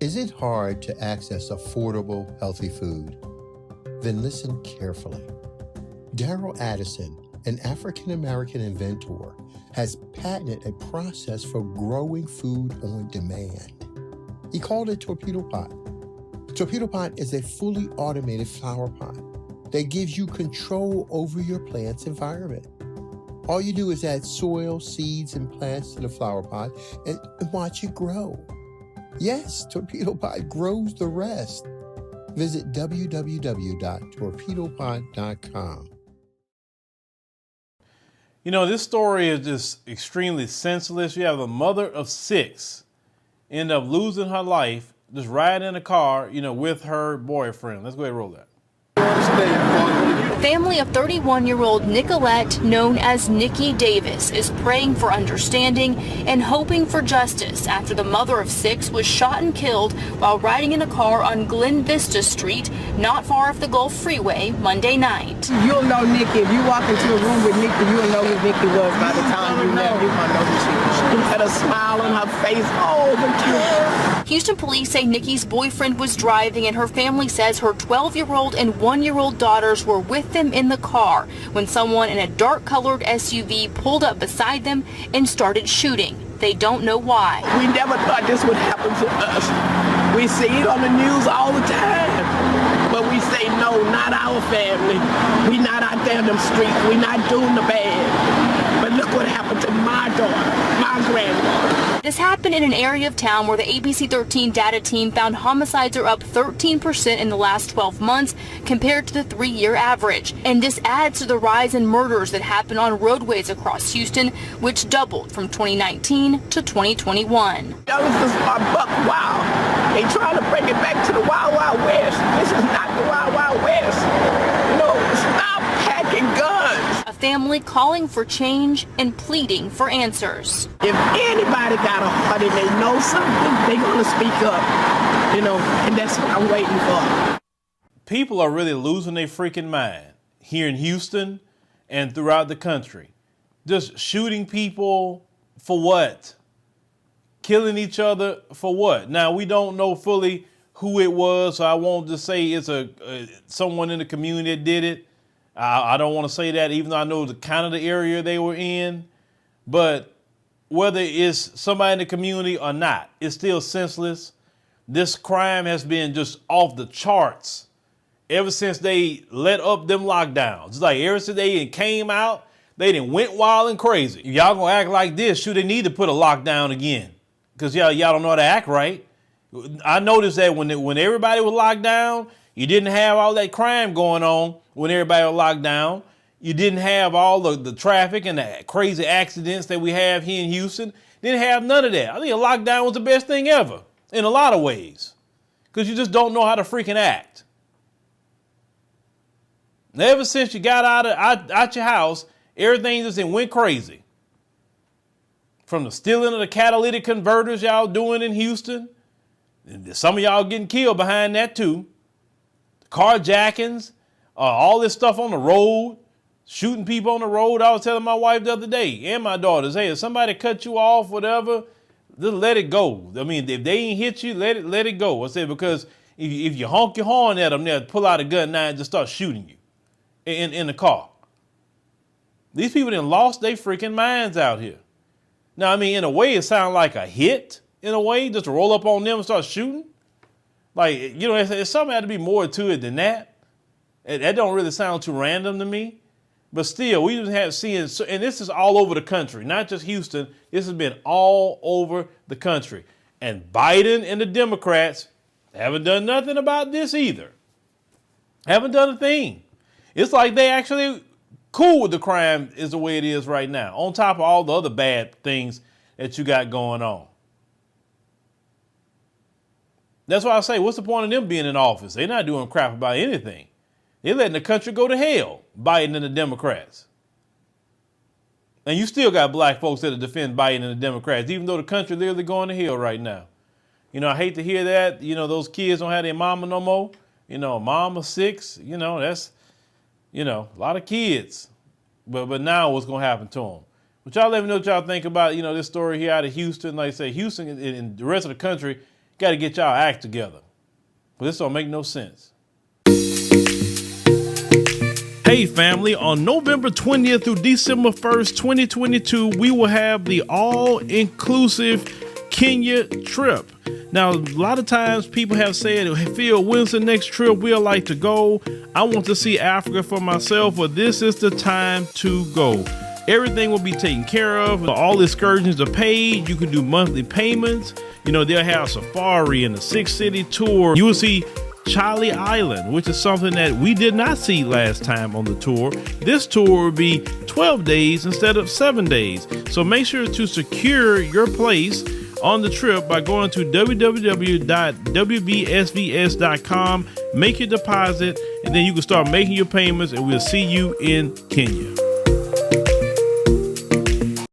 Is it hard to access affordable, healthy food? Then listen carefully. Daryl Addison, an African-American inventor, has patented a process for growing food on demand. He called it Torpedo Pot. Torpedo Pot is a fully automated flower pot that gives you control over your plant's environment. All you do is add soil, seeds, and plants to the flower pot and watch it grow. Yes, Torpedo Pot grows the rest. Visit www.torpedopot.com. You know, this story is just extremely senseless. You have a mother of 6 end up losing her life just riding in a car, with her boyfriend. Let's go ahead and roll that. Family of 31-year-old Nicolette, known as Nikki Davis, is praying for understanding and hoping for justice after the mother of 6 was shot and killed while riding in a car on Glen Vista Street, not far off the Gulf Freeway, Monday night. You'll know Nikki. If you walk into a room with Nikki, you'll know who Nikki was by the time you know. You're going to know who she was. She had a smile on her face all the time. Houston police say Nikki's boyfriend was driving, and her family says her 12-year-old and 1-year-old daughters were with them in the car when someone in a dark-colored SUV pulled up beside them and started shooting. They don't know why. We never thought this would happen to us. We see it on the news all the time. But we say, no, not our family. We not out there in them streets. We not doing the bad. But look what happened to my daughter, my granddaughter. This happened in an area of town where the ABC 13 data team found homicides are up 13% in the last 12 months compared to the 3-year average. And this adds to the rise in murders that happen on roadways across Houston, which doubled from 2019 to 2021. Youngsters are buck wild. They trying to bring it back to the Wild Wild West. This is not the Wild Wild West. Stop packing guns. A family calling for change and pleading for answers. If anybody got a heart and they know something, they're going to speak up, and that's what I'm waiting for. People are really losing their freaking mind here in Houston and throughout the country. Just shooting people for what? Killing each other for what? Now, we don't know fully who it was, so I won't just say it's someone in the community that did it. I don't want to say that, even though I know the kind of the area they were in. But whether it's somebody in the community or not, it's still senseless. This crime has been just off the charts ever since they let up them lockdowns. It's like ever since they came out, they done went wild and crazy. If y'all gonna act like this, should they need to put a lockdown again? Because y'all don't know how to act right. I noticed that when everybody was locked down, you didn't have all that crime going on when everybody was locked down. You didn't have all the traffic and the crazy accidents that we have here in Houston. Didn't have none of that. I think a lockdown was the best thing ever in a lot of ways because you just don't know how to freaking act. And ever since you got out your house, everything just went crazy. From the stealing of the catalytic converters y'all doing in Houston, some of y'all getting killed behind that too. Carjackings, all this stuff on the road, shooting people on the road. I was telling my wife the other day and my daughters, hey, if somebody cut you off, whatever, just let it go. I mean, if they ain't hit you, let it go. I said, because if you honk your horn at them, they'll pull out a gun now and just start shooting you in the car. These people done lost their freaking minds out here. Now, I mean, in a way, it sounds like a hit, in a way, just to roll up on them and start shooting. Like, it's something had to be more to it than that. That don't really sound too random to me. But still, we just have seen, and this is all over the country, not just Houston. This has been all over the country. And Biden and the Democrats haven't done nothing about this either. Haven't done a thing. It's like they actually cool with the crime is the way it is right now, on top of all the other bad things that you got going on. That's why I say, what's the point of them being in office? They're not doing crap about anything. They're letting the country go to hell, Biden and the Democrats. And you still got black folks that defend Biden and the Democrats, even though the country literally going to hell right now. I hate to hear that. Those kids don't have their mama no more. Mama 6, that's, a lot of kids. But now what's going to happen to them? But y'all let me know what y'all think about, this story here out of Houston. Like I say, Houston and the rest of the country Got to get y'all act together. But this don't make no sense. Hey family, on November 20th through December 1st, 2022, we will have the all-inclusive Kenya trip. Now, a lot of times people have said, hey, Phil, when's the next trip we'd like to go? I want to see Africa for myself, but this is the time to go. Everything will be taken care of. All excursions are paid. You can do monthly payments. You know, they'll have safari and a 6-city tour. You will see Charlie Island, which is something that we did not see last time on the tour. This tour will be 12 days instead of 7 days. So make sure to secure your place on the trip by going to www.wbsvs.com, make your deposit, and then you can start making your payments, and we'll see you in Kenya.